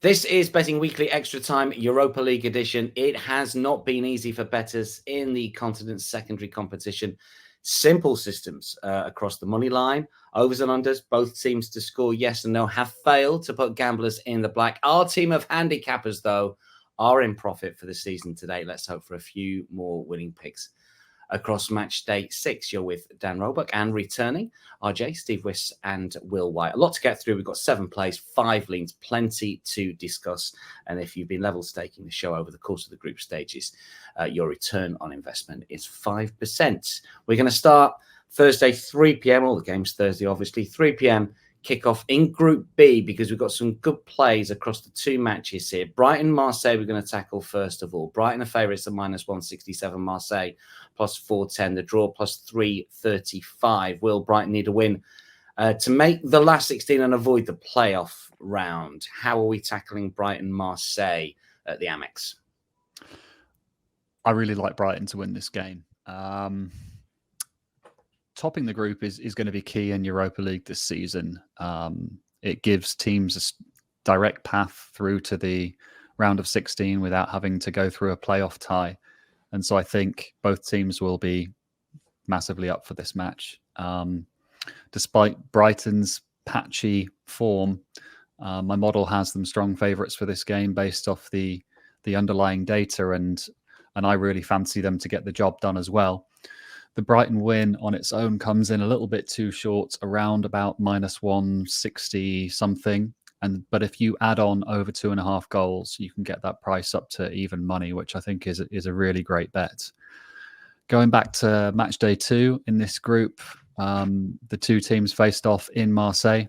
This is Betting Weekly Extra Time Europa League edition. It has not been easy for bettors in the continent's secondary competition. Simple systems across the money line, overs and unders, both teams to score yes and no have failed to put gamblers in the black. Our team of handicappers, though, are in profit for the season today. Let's hope for a few more winning picks. Across match day 6, you're with Dan Roebuck and returning RJ, Steve Wyss and Will White. A lot to get through. We've got 7 plays, 5 leans, plenty to discuss. And if you've been level staking the show over the course of the group stages, your return on investment is 5%. We're going to start Thursday, 3 p.m. All the games Thursday, obviously, 3 p.m. kickoff in Group B, because we've got some good plays across the 2 matches here. Brighton, Marseille, we're going to tackle first of all. Brighton are favourites at -167, Marseille +410, the draw +335. Will Brighton need a win to make the last 16 and avoid the playoff round? How are we tackling Brighton, Marseille at the Amex? I really like Brighton to win this game. Topping the group is going to be key in Europa League this season. It gives teams a direct path through to the round of 16 without having to go through a playoff tie. And so I think both teams will be massively up for this match. Despite Brighton's patchy form, my model has them strong favourites for this game based off the underlying data, and I really fancy them to get the job done as well. The Brighton win on its own comes in a little bit too short, around about -160 something. But if you add on over 2.5 goals, you can get that price up to even money, which I think is a really great bet. Going back to match day 2 in this group, the 2 teams faced off in Marseille.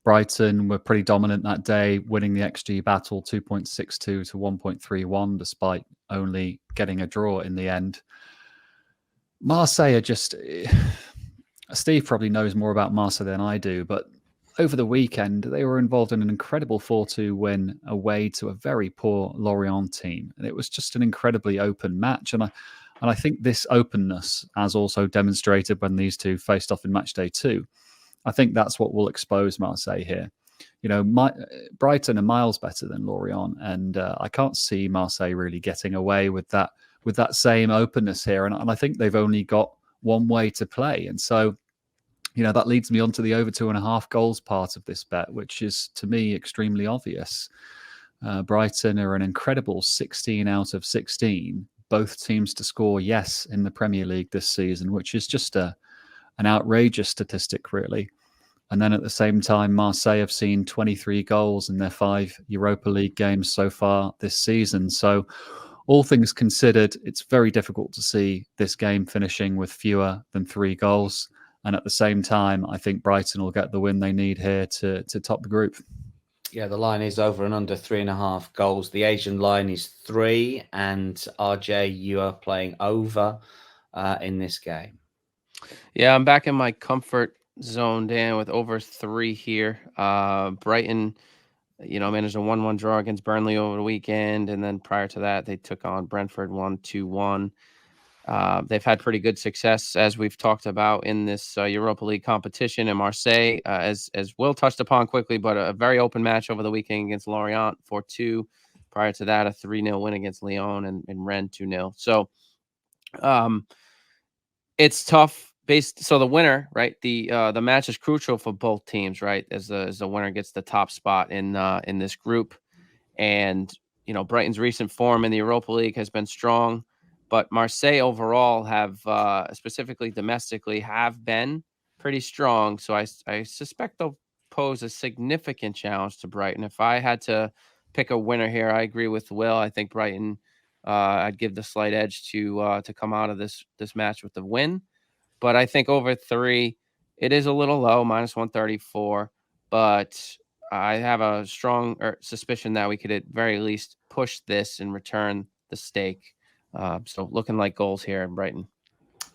Brighton were pretty dominant that day, winning the XG battle 2.62 to 1.31, despite only getting a draw in the end. Marseille are just... Steve probably knows more about Marseille than I do, but over the weekend, they were involved in an incredible 4-2 win away to a very poor Lorient team. And it was just an incredibly open match. And I think this openness, as also demonstrated when these two faced off in match day 2, I think that's what will expose Marseille here. You know, Brighton are miles better than Lorient, and I can't see Marseille really getting away with that same openness here. And I think they've only got one way to play. And so, you know, that leads me on to the over 2.5 goals part of this bet, which is, to me, extremely obvious. Brighton are an incredible 16 out of 16, both teams to score yes in the Premier League this season, which is just an outrageous statistic, really. And then at the same time, Marseille have seen 23 goals in their 5 Europa League games so far this season. So all things considered, it's very difficult to see this game finishing with fewer than 3 goals. And at the same time, I think Brighton will get the win they need here to top the group. Yeah, the line is over and under 3.5 goals. The Asian line is 3. And RJ, you are playing over in this game. Yeah, I'm back in my comfort zone, Dan, with over 3 here. Brighton, you know, managed a 1-1 draw against Burnley over the weekend. And then prior to that, they took on Brentford 1-2-1. They've had pretty good success, as we've talked about, in this Europa League competition in Marseille, as Will touched upon quickly, but a very open match over the weekend against Lorient 4-2. Prior to that, a 3-0 win against Lyon and Rennes 2-0. So it's tough. So the winner, right? The match is crucial for both teams, right? As the winner gets the top spot in this group. And, you know, Brighton's recent form in the Europa League has been strong. But Marseille overall have, specifically domestically, have been pretty strong. So I suspect they'll pose a significant challenge to Brighton. If I had to pick a winner here, I agree with Will. I think Brighton, I'd give the slight edge to come out of this match with the win. But I think over 3, it is a little low, -134. But I have a strong suspicion that we could at very least push this and return the stake. So looking like goals here in Brighton.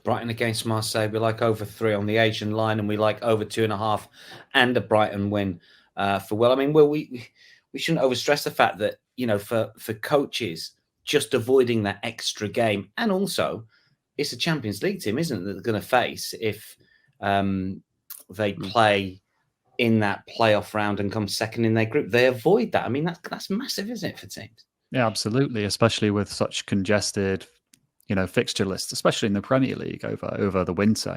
Brighton against Marseille. We like over 3 on the Asian line, and we like over 2.5 and a Brighton win for Will. I mean, Will, we shouldn't overstress the fact that, you know, for coaches, just avoiding that extra game, and also it's a Champions League team, isn't it, that they're going to face if they play in that playoff round and come second in their group. They avoid that. I mean, that's massive, isn't it, for teams? Yeah, absolutely. Especially with such congested, fixture lists, especially in the Premier League over the winter.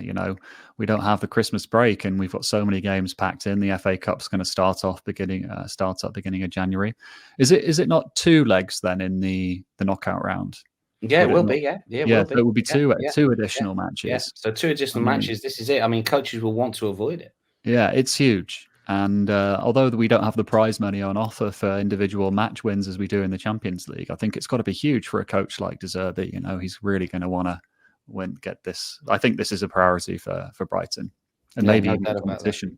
We don't have the Christmas break, and we've got so many games packed in. The FA Cup's going to start up beginning of January. Is it not 2 legs then in the knockout round? Yeah, it will be. Yeah, it will be two additional matches. Yeah. So 2 additional matches. This is it. I mean, coaches will want to avoid it. Yeah, it's huge. And although we don't have the prize money on offer for individual match wins as we do in the Champions League, I think it's got to be huge for a coach like De Zerbi. He's really going to want to get this. I think this is a priority for Brighton, and maybe even the competition.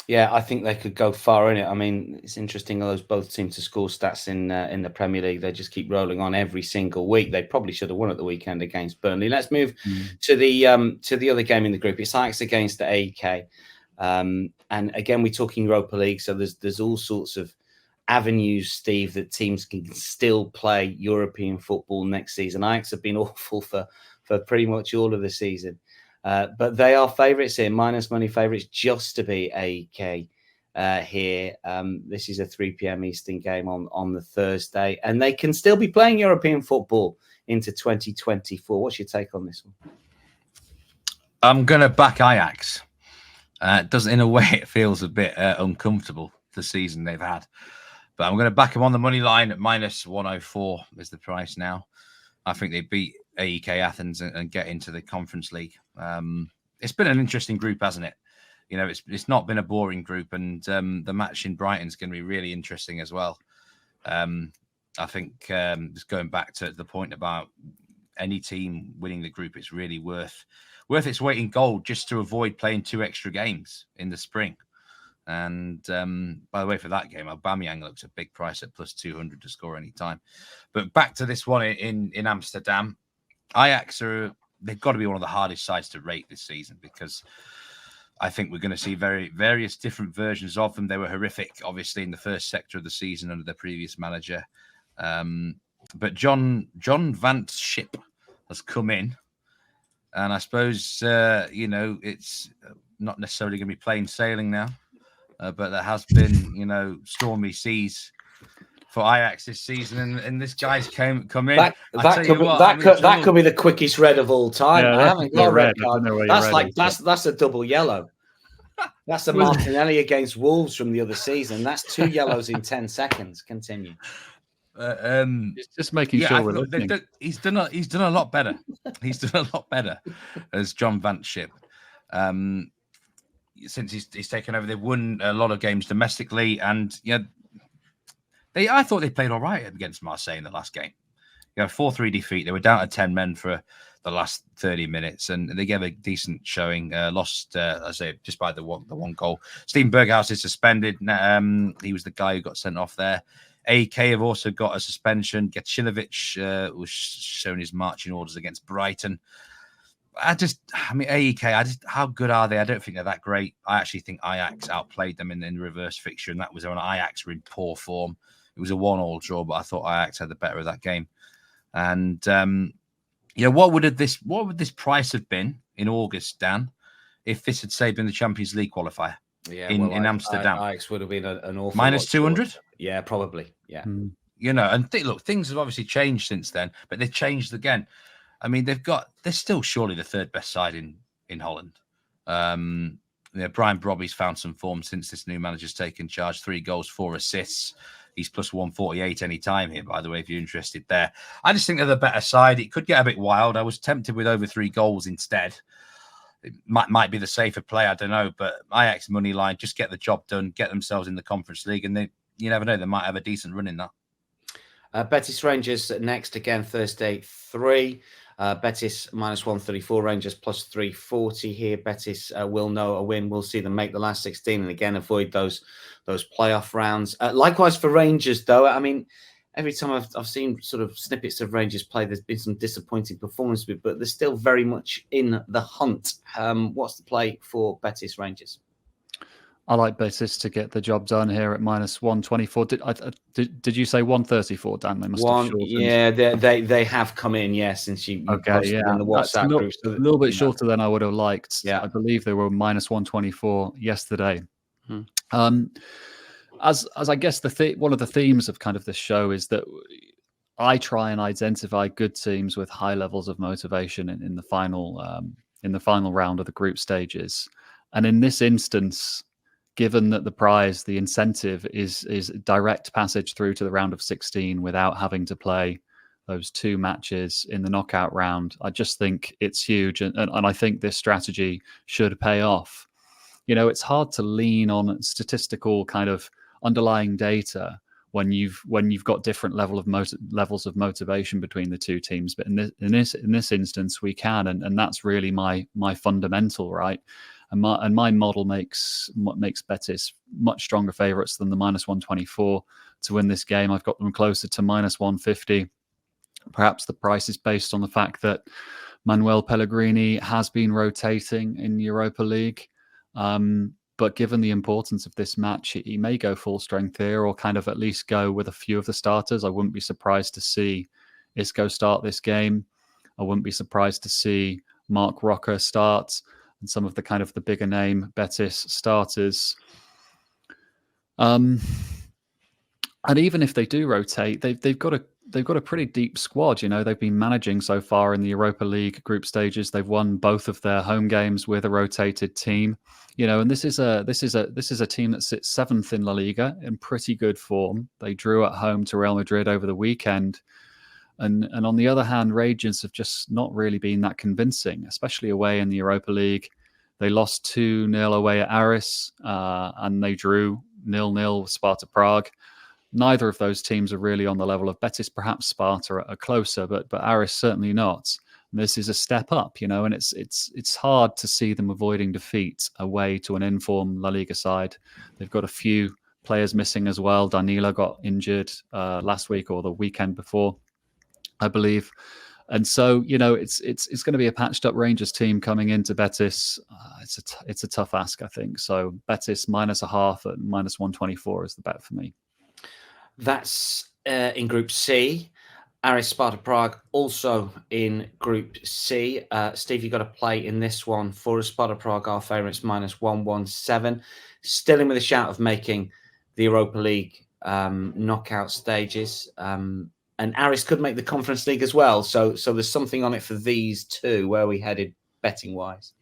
Yeah, I think they could go far in it. I mean, it's interesting. Those both seem to score stats in the Premier League. They just keep rolling on every single week. They probably should have won at the weekend against Burnley. Let's move to the other game in the group. It's Ajax against the AEK. And again, we're talking Europa League, so there's all sorts of avenues, Steve, that teams can still play European football next season. Ajax have been awful for pretty much all of the season, but they are favourites here, minus money favourites, just to be AEK here. This is a 3 p.m. Eastern game on the Thursday, and they can still be playing European football into 2024. What's your take on this one? I'm going to back Ajax. In a way, it feels a bit uncomfortable, the season they've had. But I'm going to back them on the money line at minus 104 is the price now. I think they beat AEK Athens and get into the Conference League. It's been an interesting group, hasn't it? It's not been a boring group, and the match in Brighton is going to be really interesting as well. I think just going back to the point about any team winning the group, it's really worth its weight in gold just to avoid playing 2 extra games in the spring. And by the way, for that game, Aubameyang looks a big price at plus 200 to score any time. But back to this one in Amsterdam, Ajax they've got to be one of the hardest sides to rate this season, because I think we're going to see various different versions of them. They were horrific, obviously, in the first sector of the season under their previous manager. But John Van Schip has come in. And I suppose, it's not necessarily going to be plain sailing now, but there has been, stormy seas for Ajax this season, and this guy's come in. That could be the quickest red of all time. Yeah, I haven't got a red card. That's a double yellow. That's a Martinelli against Wolves from the other season. That's 2 yellows in 10 seconds. Continue. Just making sure we're listening. He's done a lot better. He's done a lot better as John Van Schip. Since he's taken over, they've won a lot of games domestically, and I thought they played all right against Marseille in the last game. 4-3 defeat. They were down to 10 men for the last 30 minutes, and they gave a decent showing. Lost, I say, just by the one goal. Steven Berghuis is suspended. He was the guy who got sent off there. AEK have also got a suspension. Gacinovic was shown his marching orders against Brighton. AEK, how good are they? I don't think they're that great. I actually think Ajax outplayed them in the reverse fixture, and that was when Ajax were in poor form. It was a 1-1 draw, but I thought Ajax had the better of that game. And what would this price have been in August, Dan, if this had, say, been the Champions League qualifier? Yeah, in Amsterdam, Ajax would have been an awful minus 200. Yeah, probably. Yeah, and things have obviously changed since then, but they've changed again. I mean, they're still surely the 3rd best side in Holland. Brian Brobby's found some form since this new manager's taken charge. 3 goals, 4 assists. He's plus 148 any time here, by the way, if you're interested there. I just think they're the better side. It could get a bit wild. I was tempted with over 3 goals instead. It might be the safer play, I don't know. But Ajax money line, just get the job done, get themselves in the Conference League, and you never know, they might have a decent run in that. Betis Rangers next again Thursday 3. Betis minus 134, Rangers plus 340 here. Betis will know a win. We'll see them make the last 16 and again avoid those playoff rounds. Likewise for Rangers, though. I mean, every time I've seen sort of snippets of Rangers play, there's been some disappointing performances, but they're still very much in the hunt. What's the play for Betis Rangers? I like Betis to get the job done here at minus 124. Did you say 134, Dan? They must have shortened. Yeah, they have come in, yes, since you posted in the WhatsApp group. A little bit shorter than I would have liked. Yeah. I believe they were minus 124 yesterday. As I guess one of the themes of kind of this show is that I try and identify good teams with high levels of motivation in the final round of the group stages, and in this instance, given that the prize, the incentive is direct passage through to the round of 16 without having to play those 2 matches in the knockout round, I just think it's huge, and I think this strategy should pay off. It's hard to lean on statistical kind of underlying data when you've got different levels of motivation between the 2 teams, but in this instance we can, and that's really my fundamental, right? And my model makes Betis much stronger favourites than the -124 to win this game. I've got them closer to -150. Perhaps the price is based on the fact that Manuel Pellegrini has been rotating in Europa League. But given the importance of this match, he may go full strength here, or kind of at least go with a few of the starters. I wouldn't be surprised to see Isco start this game. I wouldn't be surprised to see Mark Rocker start, and some of the kind of the bigger name Betis starters. And even if they do rotate, they've got a pretty deep squad. They've been managing so far in the Europa League group stages. They've won both of their home games with a rotated team. And this is a team that sits 7th in La Liga in pretty good form. They drew at home to Real Madrid over the weekend. And on the other hand, Rangers have just not really been that convincing, especially away in the Europa League. They lost 2-0 away at Aris, and they drew 0-0 with Sparta Prague. Neither of those teams are really on the level of Betis. Perhaps Sparta are closer, but Aris certainly not. And this is a step up, and it's hard to see them avoiding defeat away to an informed La Liga side. They've got a few players missing as well. Danilo got injured last week or the weekend before, I believe. And so, it's going to be a patched up Rangers team coming into Betis. It's a tough ask, I think. So Betis -0.5 at -124 is the bet for me. That's in Group C. Aris Sparta Prague also in Group C. Steve, you got a play in this one for us. Sparta Prague, our favourites, -117. Still in with a shout of making the Europa League knockout stages. And Aris could make the Conference League as well. So there's something on it for these two. Where are we headed betting-wise?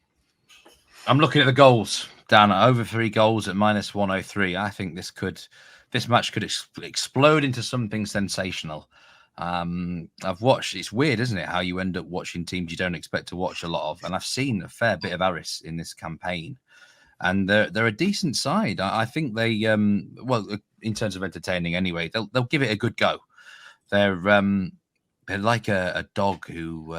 I'm looking at the goals, Dan. Over 3 goals at -103. I think this match could explode into something sensational. I've watched. It's weird, isn't it, how you end up watching teams you don't expect to watch a lot of. And I've seen a fair bit of Aris in this campaign, and they're a decent side. I think they, well, in terms of entertaining, anyway, they'll give it a good go. They're like a dog who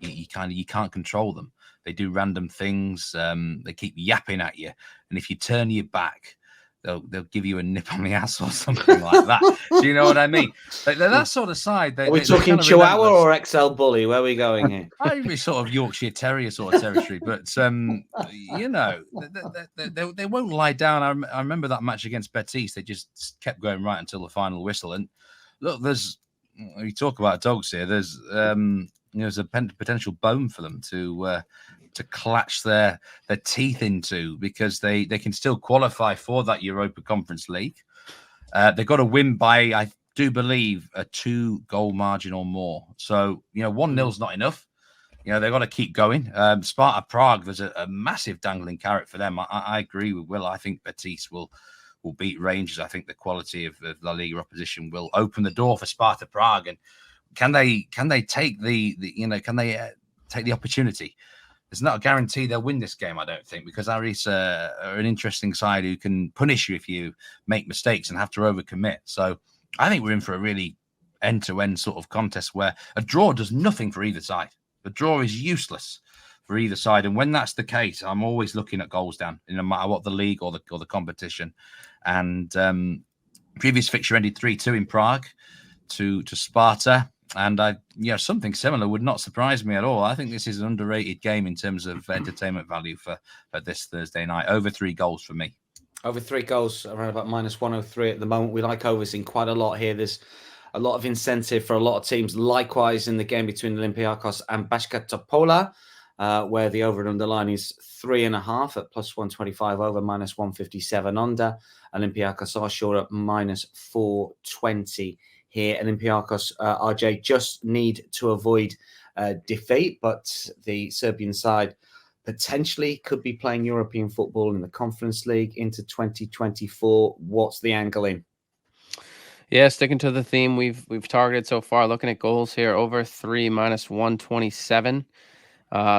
you can't control them. They do random things. They keep yapping at you, and if you turn your back, they'll give you a nip on the ass or something like that. Do you know what I mean? They're that sort of side. Are we talking kind of Chihuahua or XL Bully? Where are we going here? Maybe sort of Yorkshire Terrier sort of territory, but they won't lie down. I remember that match against Betis. They just kept going right until the final whistle. And look, you talk about dogs here. There's a potential bone for them to clutch their teeth into, because they can still qualify for that Europa Conference League. They've got to win by, I do believe, a 2-goal margin or more. So 1-0's not enough. They've got to keep going. Sparta Prague, there's a massive dangling carrot for them. I agree with Will. I think Betis will beat Rangers. I think the quality of La Liga opposition will open the door for Sparta Prague. And can they take take the opportunity? There's not a guarantee they'll win this game, I don't think, because Aris are an interesting side who can punish you if you make mistakes and have to overcommit. So I think we're in for a really end-to-end sort of contest where a draw does nothing for either side. The draw is useless for either side. And when that's the case, I'm always looking at goals down, no matter what the league or the competition. And previous fixture ended 3-2 in Prague to Sparta. And something similar would not surprise me at all. I think this is an underrated game in terms of entertainment value for this Thursday night. Over 3 goals for me. Over 3 goals, around about -103 at the moment. We like overs in quite a lot here. There's a lot of incentive for a lot of teams. Likewise, in the game between Olympiakos and Backa Topola. where the over and under line is 3.5 at +125 over, -157 under. Olympiakos are short at -420 here. Olympiakos, RJ, just need to avoid defeat, but the Serbian side potentially could be playing European football in the Conference League into 2024. What's the angle in? Yeah, sticking to the theme we've targeted so far. Looking at goals here, over 3 -127.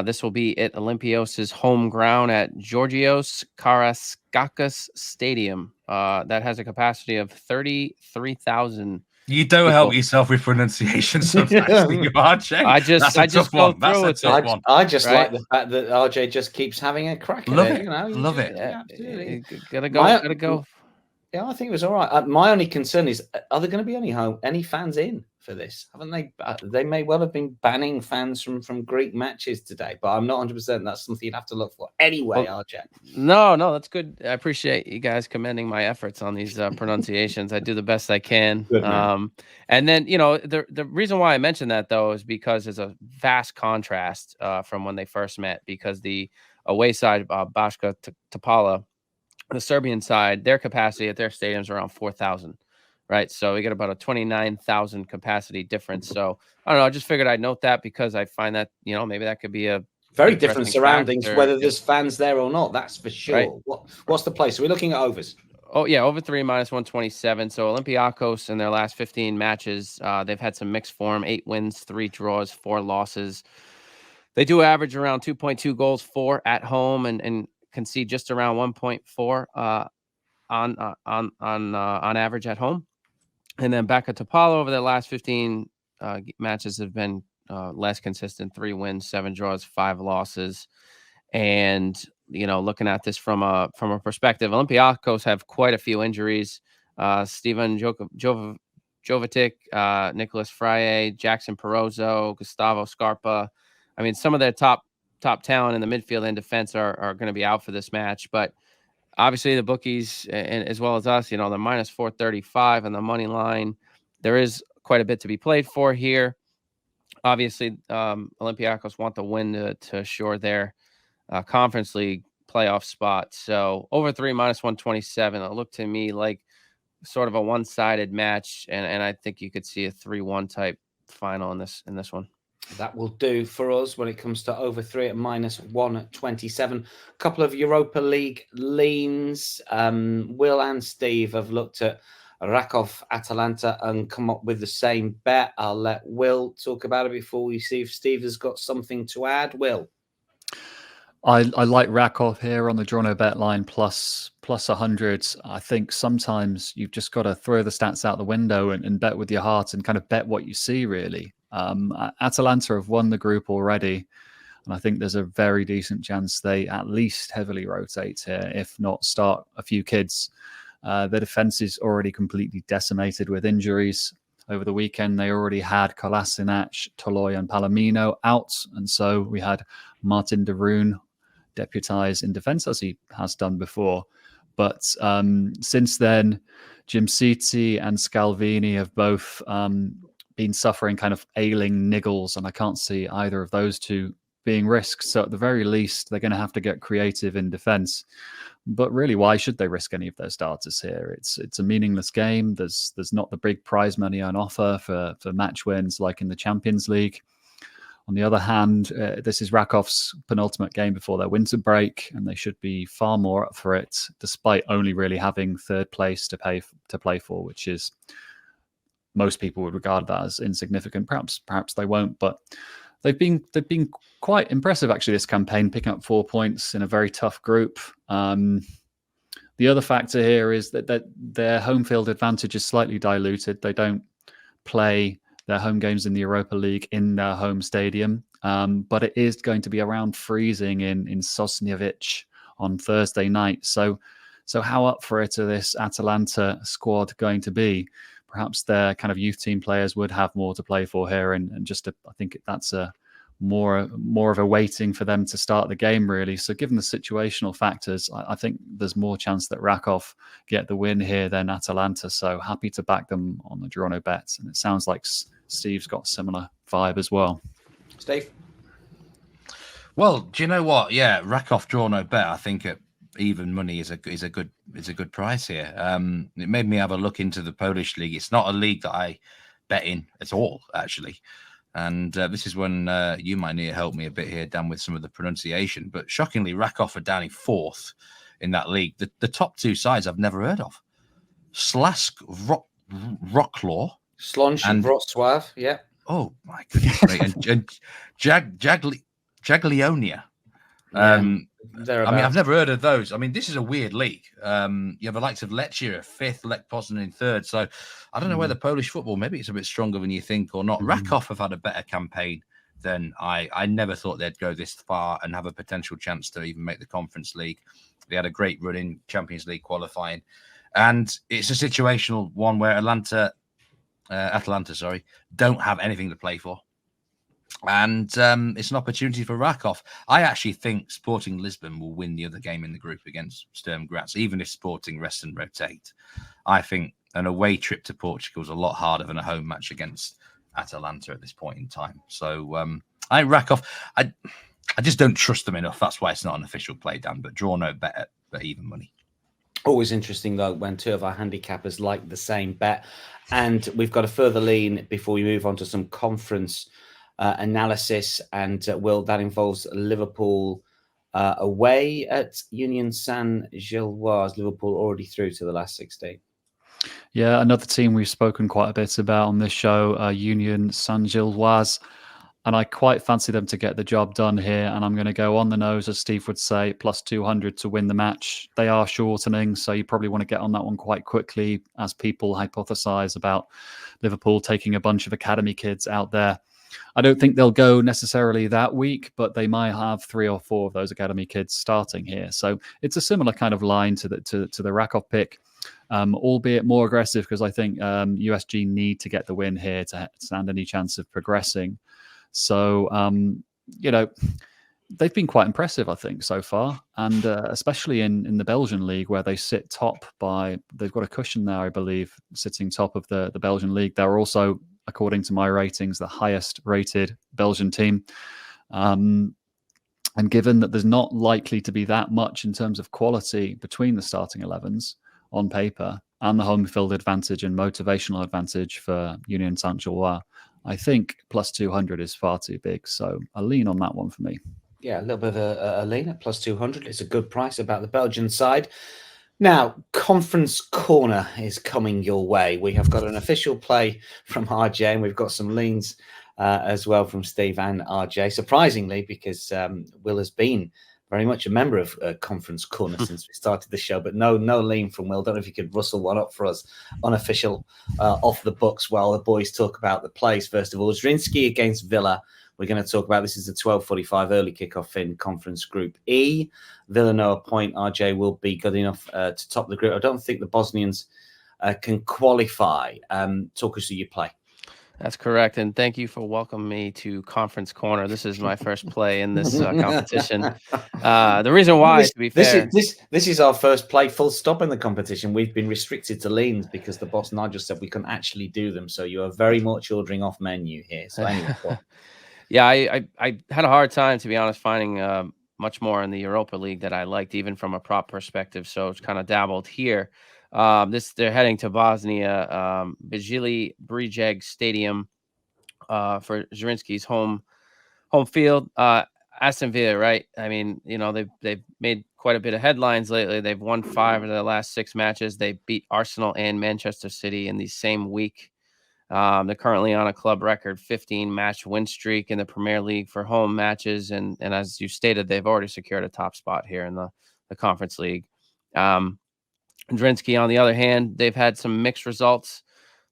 This will be at Olympios' home ground at Georgios Karaskakis Stadium. That has a capacity of 33,000. You don't help yourself with pronunciation sometimes, do you, RJ? I just go through it. I just like the fact that RJ just keeps having a crack at Love it. it. You know, Love it. Yeah, absolutely. Gotta go. Yeah, I think it was all right. My only concern is, are there going to be any fans in for this? Haven't they? They may well have been banning fans from Greek matches today, but I'm not 100%. That's something you'd have to look for. Anyway, RJ. No, that's good. I appreciate you guys commending my efforts on these pronunciations. I do the best I can. Good, and then, the reason why I mentioned that, though, is because there's a vast contrast from when they first met, because the away side, Backa Topola, the Serbian side, their capacity at their stadium is around 4,000, right? So we get about a 29,000 capacity difference. So I don't know. I just figured I'd note that, because I find that, maybe that could be a very different surroundings, factor, whether there's fans there or not. That's for sure. Right. What's the place? Are we looking at overs? Oh, yeah, over 3 -127. So Olympiakos in their last 15 matches, they've had some mixed form: 8 wins, 3 draws, 4 losses. They do average around 2.2 goals for at home, and concede just around 1.4 on average at home. And then Backa Topola over their last 15 matches have been less consistent: 3 wins, 7 draws, 5 losses. And looking at this from a perspective, Olympiakos have quite a few injuries. Steven Jovetic, Nicholas Fraye, Jackson Perozzo, Gustavo Scarpa. I mean, some of their top talent in the midfield and defense are going to be out for this match. But obviously the bookies, and as well as us, they're -435 on the money line. There is quite a bit to be played for here. Obviously, Olympiakos want the win to assure their Conference League playoff spot. So over 3 -127. It looked to me like sort of a one-sided match, and I think you could see a 3-1 type final in this one. That will do for us when it comes to over 3 at -127. A couple of Europa League leans. Will and Steve have looked at Rakov Atalanta and come up with the same bet. I'll let Will talk about it before we see if Steve has got something to add. Will? I like Rakov here on the draw no bet line plus 100. I think sometimes you've just got to throw the stats out the window and bet with your heart and kind of bet what you see, really. Atalanta have won the group already, and I think there's a very decent chance they at least heavily rotate here, if not start a few kids. Their defense is already completely decimated with injuries. Over the weekend, they already had Kolasinac, Toloi, and Palomino out, and so we had Martin de Roon deputized in defense, as he has done before. But since then, Jimsiti and Scalvini have both been suffering kind of ailing niggles, and I can't see either of those two being risked. So at the very least, they're going to have to get creative in defense. But really, why should they risk any of their starters here? It's a meaningless game. There's not the big prize money on offer for match wins like in the Champions League. On the other hand, this is Rakov's penultimate game before their winter break, and they should be far more up for it, despite only really having third place to play for, which is, most people would regard that as insignificant. Perhaps they won't, but they've been quite impressive actually this campaign, picking up 4 points in a very tough group. The other factor here is that their home field advantage is slightly diluted. They don't play their home games in the Europa League in their home stadium, but it is going to be around freezing in Sosnjevic on Thursday night. So how up for it are this Atalanta squad going to be? Perhaps their kind of youth team players would have more to play for here, and just I think that's a more of a waiting for them to start the game, really. So given the situational factors, I think there's more chance that Rakov get the win here than Atalanta. So happy to back them on the draw no bets, and it sounds like Steve's got a similar vibe as well. Steve? Well, do you know what? Yeah, Rakov draw no bet. I think at even money is a good price here. It made me have a look into the Polish league. It's not a league that I bet in at all, actually. And this is when you might need to help me a bit here, Dan, with some of the pronunciation. But shockingly, Rakov are down in 4th in that league. The top 2 sides I've never heard of: Slask Rocklaw, Slonch and Wrocław. Yeah. Oh my goodness, mate. and Jaglionia. I mean, I've never heard of those. I mean, this is a weird league. You have the likes of Lechia 5th, Lech Poznan in 3rd. So I don't know whether Polish football, maybe it's a bit stronger than you think or not. Rakov have had a better campaign than I never thought they'd go this far and have a potential chance to even make the Conference League. They had a great run in Champions League qualifying. And it's a situational one where Atalanta, don't have anything to play for. And it's an opportunity for Rakov. I actually think Sporting Lisbon will win the other game in the group against Sturm Graz, even if Sporting rest and rotate. I think an away trip to Portugal is a lot harder than a home match against Atalanta at this point in time. So I think Rakov, I just don't trust them enough. That's why it's not an official play, Dan, but draw no bet at even money. Always interesting, though, when 2 of our handicappers like the same bet. And we've got a further lean before we move on to some conference analysis. And that involves Liverpool away at Union Saint-Gilloise. Liverpool already through to the last 16. Yeah, another team we've spoken quite a bit about on this show, Union Saint-Gilloise. And I quite fancy them to get the job done here. And I'm going to go on the nose, as Steve would say, plus 200 to win the match. They are shortening, so you probably want to get on that one quite quickly as people hypothesize about Liverpool taking a bunch of academy kids out there. I don't think they'll go necessarily that week, but they might have 3 or 4 of those academy kids starting here. So it's a similar kind of line to the Rakov pick, albeit more aggressive, because I think USG need to get the win here to stand any chance of progressing. So, they've been quite impressive, I think, so far. And especially in the Belgian league, where they sit top they've got a cushion there, I believe, sitting top of the Belgian league. They're also, according to my ratings, the highest rated Belgian team. And given that there's not likely to be that much in terms of quality between the starting 11s on paper and the home field advantage and motivational advantage for Union Saint-Gilloise, I think plus 200 is far too big. So a lean on that one for me. Yeah, a little bit of a lean at plus 200. It's a good price about the Belgian side. Now, Conference Corner is coming your way. We have got an official play from RJ, and we've got some leans as well from Steve and RJ. Surprisingly, because Will has been very much a member of Conference Corner since we started the show, but no lean from Will. Don't know if you could rustle one up for us, unofficial, off the books, while the boys talk about the plays. First of all, Zrinjski against Villa. We're going to talk about this. Is a 12:45 early kickoff in Conference Group E. Villa know a point. RJ will be good enough to top the group. I don't think the Bosnians can qualify. Talk us through your play. That's correct. And thank you for welcoming me to Conference Corner. This is my first play in this competition. The reason why, to be fair... This is our first play full stop in the competition. We've been restricted to leans because the boss Nigel said we couldn't actually do them. So you are very much ordering off menu here. So anyway, yeah, I had a hard time, to be honest, finding much more in the Europa League that I liked, even from a prop perspective. So it's kind of dabbled here. They're heading to Bosnia, Bijili Brijeg Stadium for Zrinjski's home field. Aston Villa, right? I mean, they've made quite a bit of headlines lately. They've won 5 of the last 6 matches. They beat Arsenal and Manchester City in the same week. They're currently on a club record 15 match win streak in the Premier League for home matches, and as you stated, they've already secured a top spot here in the Conference League. Zrinjski, on the other hand, they've had some mixed results.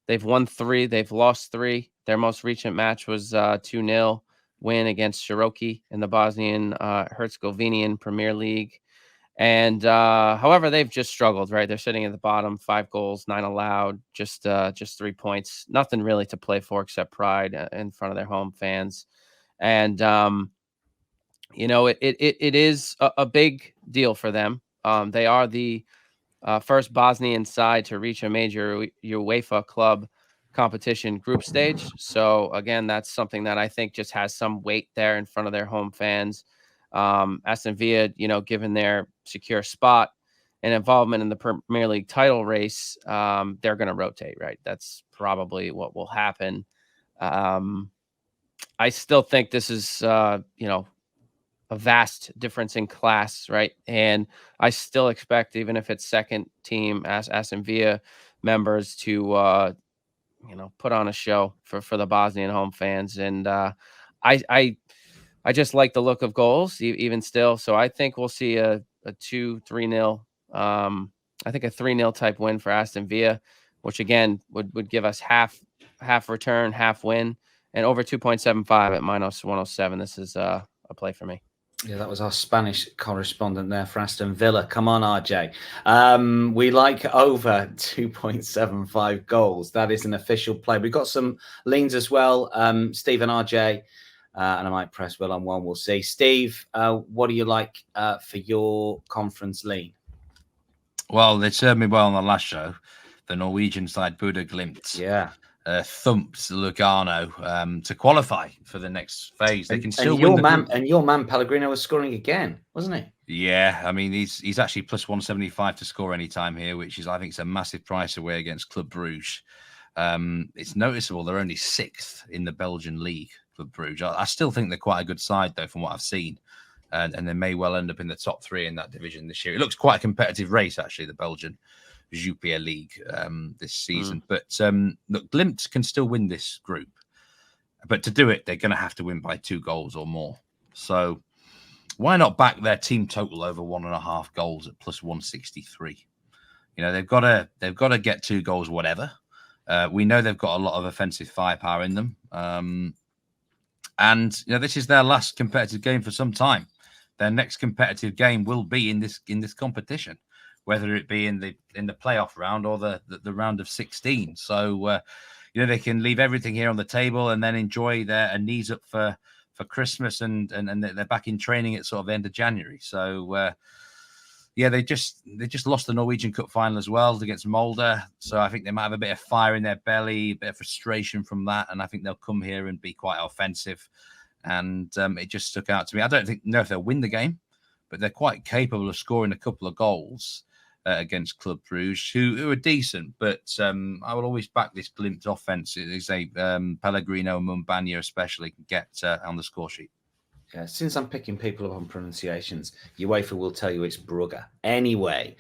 They've won 3, they've lost 3. Their most recent match was 2-0 win against Široki in the Bosnian Herzegovinian Premier League. And however, they've just struggled, right? They're sitting at the bottom, 5 goals, 9 allowed, just 3 points, nothing really to play for except pride in front of their home fans. And it is a big deal for them. They are the first Bosnian side to reach a major UEFA club competition group stage. So again, that's something that I think just has some weight there in front of their home fans. Aston Villa, given their secure spot and involvement in the Premier League title race, they're going to rotate, right? That's probably what will happen. I still think this is, a vast difference in class, right? And I still expect, even if it's second team Aston Villa members, to put on a show for the Bosnian home fans. And I just like the look of goals, even still. So I think we'll see a 2-3-0. I think a 3-0 type win for Aston Villa, which again would give us half return, half win, and over 2.75 at -107. This is a play for me. Yeah, that was our Spanish correspondent there for Aston Villa. Come on, RJ. We like over 2.75 goals. That is an official play. We've got some leans as well. Steve and RJ, and I might press Will on one. We'll see. Steve, what do you like for your conference lean? Well, they served me well on the last show. The Norwegian side, Buda Glimt. Yeah. Thumped Lugano to qualify for the next phase. They can still and win. Your man Pellegrino was scoring again, wasn't he? Yeah, I mean he's actually plus 175 to score any time here, which is, I think, it's a massive price away against Club Brugge. It's noticeable they're only 6th in the Belgian league, Club Brugge. I still think they're quite a good side though, from what I've seen, and they may well end up in the top 3 in that division this year. It looks quite a competitive race actually, the Belgian Jupiler League this season. But look, Glimt can still win this group, but to do it, they're going to have to win by 2 goals or more. So why not back their team total over 1.5 goals at plus 163? They've got to get 2 goals, whatever. We know they've got a lot of offensive firepower in them, and this is their last competitive game for some time. Their next competitive game will be in this competition, whether it be in the playoff round or the round of 16. So, they can leave everything here on the table and then enjoy their knees up for Christmas, and they're back in training at sort of the end of January. So, they just lost the Norwegian Cup final as well against Molde. So I think they might have a bit of fire in their belly, a bit of frustration from that, and I think they'll come here and be quite offensive. And it just stuck out to me. I don't know if they'll win the game, but they're quite capable of scoring a couple of goals against Club Brugge, who are decent, but I will always back this Glimt offense. It's a Pellegrino and Mumbanya especially can get on the score sheet. Yeah, since I'm picking people up on pronunciations, UEFA will tell you it's Brugge. Anyway,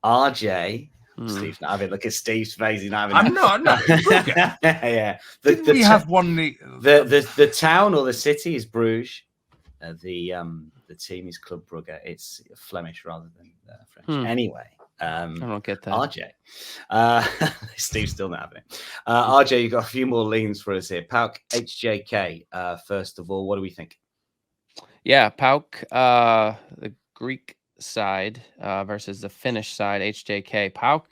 RJ, Steve's not having. Look at Steve's face. He's not having. I'm not. Brugge. Yeah. We have one. The town or the city is Bruges. The team is Club Brugge. It's Flemish rather than French. Anyway. I don't get that. RJ. Steve's still not having it. RJ, you've got a few more leans for us here. PAOK HJK, first of all, what do we think? Yeah, PAOK, the Greek side versus the Finnish side, HJK. PAOK,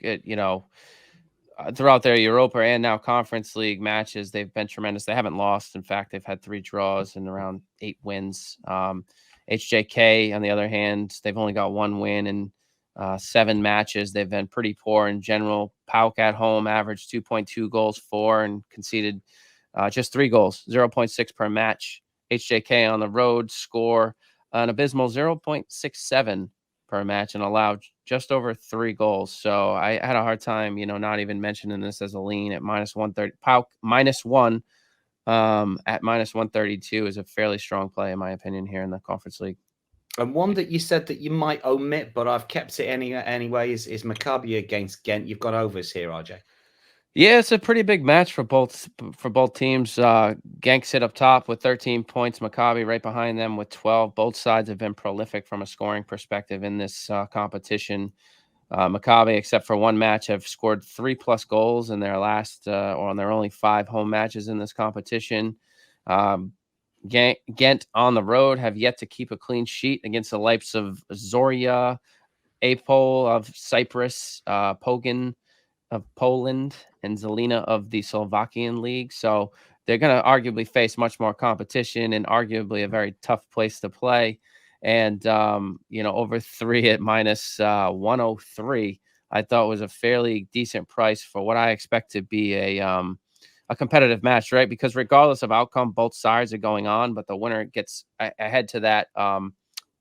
throughout their Europa and now Conference League matches, they've been tremendous. They haven't lost. In fact, they've had 3 draws and around 8 wins. HJK, on the other hand, they've only got 1 win in 7 matches. They've been pretty poor in general. PAOK at home averaged 2.2 goals for and conceded just 3 goals, 0.6 per match. HJK on the road score an abysmal 0.67 per match and allowed just over 3 goals. So I had a hard time, not even mentioning this as a lean at -130. PAOK -1 at -132 is a fairly strong play, in my opinion, here in the Conference League. And one that you said that you might omit, but I've kept it anyway, is Maccabi against Ghent. You've got overs here, RJ. Yeah, it's a pretty big match for both teams. Genk sit up top with 13 points. Maccabi right behind them with 12. Both sides have been prolific from a scoring perspective in this competition. Maccabi, except for 1 match, have scored 3+ goals in their last or on their only 5 home matches in this competition. Ghent on the road have yet to keep a clean sheet against the likes of Zorya, Apol of Cyprus, Pogan of Poland, and Zelina of the Slovakian League. So they're going to arguably face much more competition and arguably a very tough place to play. And, over 3 at -103, I thought was a fairly decent price for what I expect to be a competitive match, right? Because regardless of outcome, both sides are going on, but the winner gets ahead to that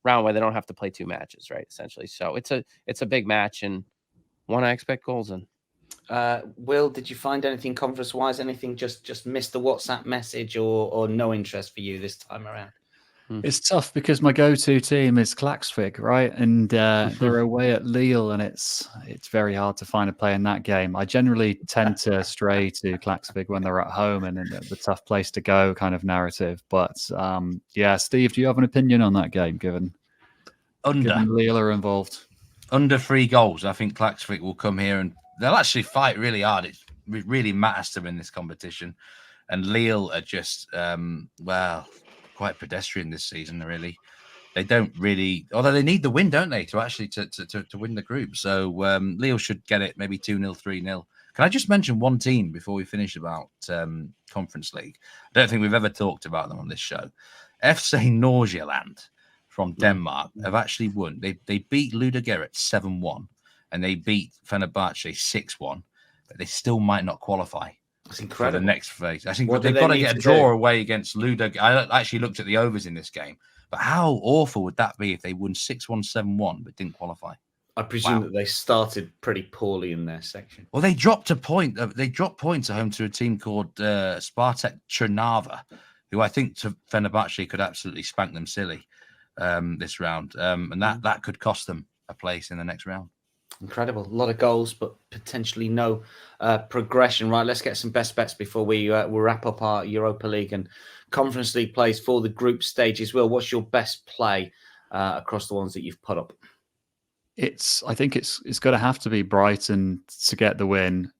round where they don't have to play 2 matches, right? Essentially. So it's a big match, and one I expect goals in. Will, did you find anything conference-wise? Anything just missed the WhatsApp message, or no interest for you this time around? It's tough because my go-to team is Klaksvik, right? And they're away at Lille, and it's very hard to find a play in that game. I generally tend to stray to Klaksvik when they're at home and in the tough place to go kind of narrative. But yeah, Steve, do you have an opinion on that game, given Lille are involved? Under 3 goals. I think Klaksvik will come here and they'll actually fight really hard. It really matters to them in this competition. And Lille are just, quite pedestrian this season, really. They don't really, although they need the win, don't they, to actually to win the group. So Lille should get it maybe 2-0, 3-0. Can I just mention one team before we finish about Conference League? I don't think we've ever talked about them on this show. FC Nordsjælland from Denmark have actually won. They beat Ludogorets 7-1 and they beat Fenerbahce 6-1, but they still might not qualify. That's incredible. For the next phase. I think they've got to get a draw away against Ludo. I actually looked at the overs in this game, but how awful would that be if they won 6-1, 7-1, but didn't qualify? I presume that they started pretty poorly in their section. Well, they dropped a point. They dropped points at home to a team called Sparta Trnava, who I think to Fenerbahce could absolutely spank them silly this round, and that could cost them a place in the next round. Incredible. A lot of goals, but potentially no progression. Right, let's get some best bets before we wrap up our Europa League and Conference League plays for the group stages. Will, what's your best play across the ones that you've put up? I think it's going to have to be Brighton to get the win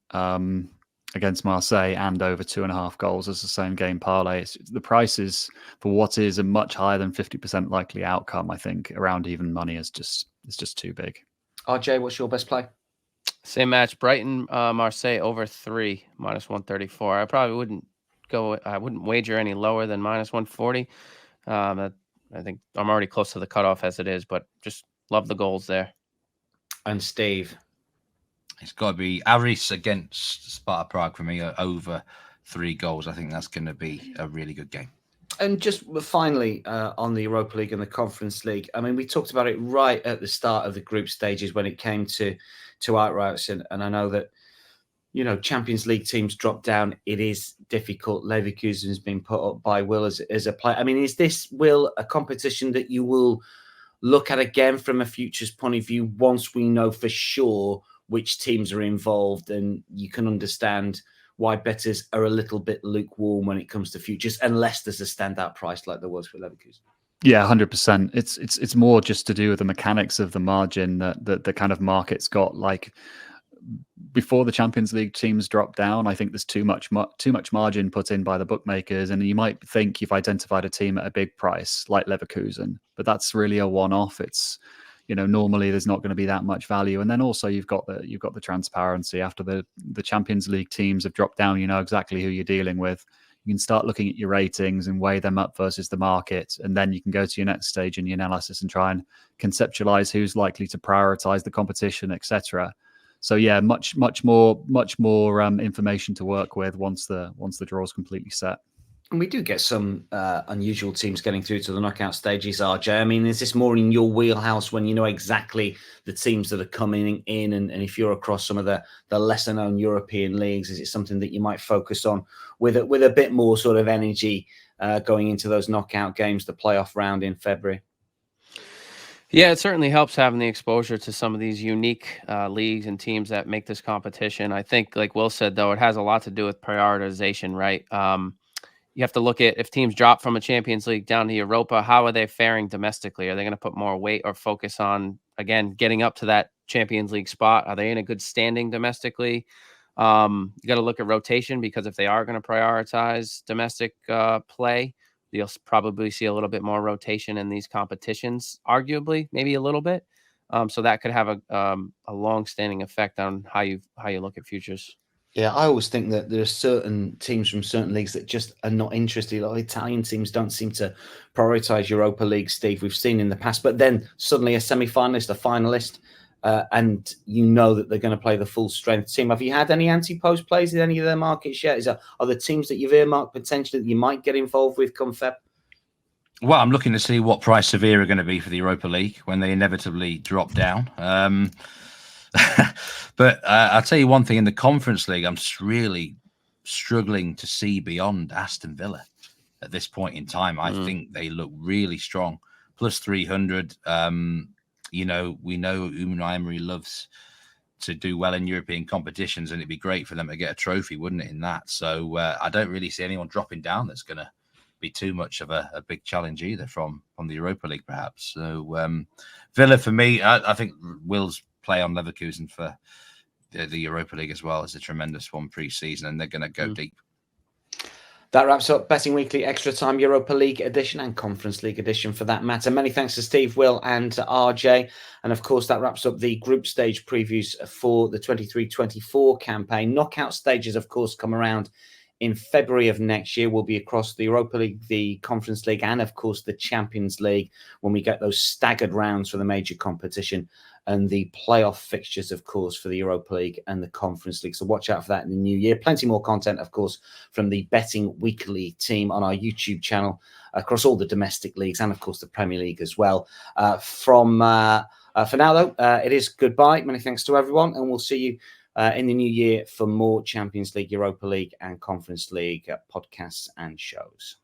against Marseille and over 2.5 goals as the same game parlay. The prices for what is a much higher than 50% likely outcome, I think, around even money is just too big. RJ, what's your best play? Same match, Brighton, Marseille over 3, -134. I probably wouldn't wager any lower than -140. I think I'm already close to the cutoff as it is, but just love the goals there. And Steve? It's got to be Aris against Sparta Prague for me, over 3 goals. I think that's going to be a really good game. And just finally, on the Europa League and the Conference League, I mean, we talked about it right at the start of the group stages when it came to outrights. And I know that, Champions League teams drop down. It is difficult. Leverkusen has been put up by Will as a player. I mean, is this, Will, a competition that you will look at again from a futures point of view once we know for sure which teams are involved and you can understand why bettors are a little bit lukewarm when it comes to futures, unless there's a standout price like there was for Leverkusen? Yeah, 100%. It's more just to do with the mechanics of the margin that the kind of market's got. Like before the Champions League teams drop down, I think there's too much margin put in by the bookmakers, and you might think you've identified a team at a big price like Leverkusen, but that's really a one-off. It's normally there's not going to be that much value. And then also you've got the transparency after the Champions League teams have dropped down. You know exactly who you're dealing with. You can start looking at your ratings and weigh them up versus the market. And then you can go to your next stage in your analysis and try and conceptualize who's likely to prioritize the competition, etc. So yeah, much more information to work with once the draw is completely set. And we do get some unusual teams getting through to the knockout stages, RJ. I mean, is this more in your wheelhouse when you know exactly the teams that are coming in? And if you're across some of the lesser known European leagues, is it something that you might focus on with a bit more sort of energy going into those knockout games, the playoff round in February? Yeah, it certainly helps having the exposure to some of these unique leagues and teams that make this competition. I think, like Will said, though, it has a lot to do with prioritization, right? You have to look at if teams drop from a Champions League down to Europa, how are they faring domestically? Are they going to put more weight or focus on, again, getting up to that Champions League spot? Are they in a good standing domestically? You got to look at rotation, because if they are going to prioritize domestic play, you'll probably see a little bit more rotation in these competitions, arguably, maybe a little bit. So that could have a long-standing effect on how you look at futures. Yeah, I always think that there are certain teams from certain leagues that just are not interested. Like Italian teams don't seem to prioritize Europa League, Steve. We've seen in the past, but then suddenly a semi-finalist, a finalist, and you know that they're going to play the full strength team. Have you had any anti-post plays in any of their markets yet? Are the teams that you've earmarked potentially that you might get involved with come Feb? Well, I'm looking to see what price Sevilla are going to be for the Europa League when they inevitably drop down. But I'll tell you one thing, in the Conference League, I'm really struggling to see beyond Aston Villa at this point in time. I think they look really strong. Plus 300. We know Unai Emery loves to do well in European competitions, and it'd be great for them to get a trophy, wouldn't it, in that? So I don't really see anyone dropping down that's going to be too much of a big challenge either from the Europa League, perhaps. So Villa, for me, I think Will's play on Leverkusen for the Europa League as well is a tremendous one pre-season, and they're going to go deep. That wraps up Betting Weekly Extra Time Europa League edition and Conference League edition for that matter. Many thanks to Steve, Will and to RJ. And of course, that wraps up the group stage previews for the 23-24 campaign. Knockout stages, of course, come around in February of next year. Will be across the Europa League, the Conference League, and of course the Champions League when we get those staggered rounds for the major competition and the playoff fixtures, of course, for the Europa League and the Conference League. So watch out for that in the new year. Plenty more content, of course, from the Betting Weekly team on our YouTube channel across all the domestic leagues and, of course, the Premier League as well. For now, though, it is goodbye. Many thanks to everyone, and we'll see you in the new year for more Champions League, Europa League and Conference League podcasts and shows.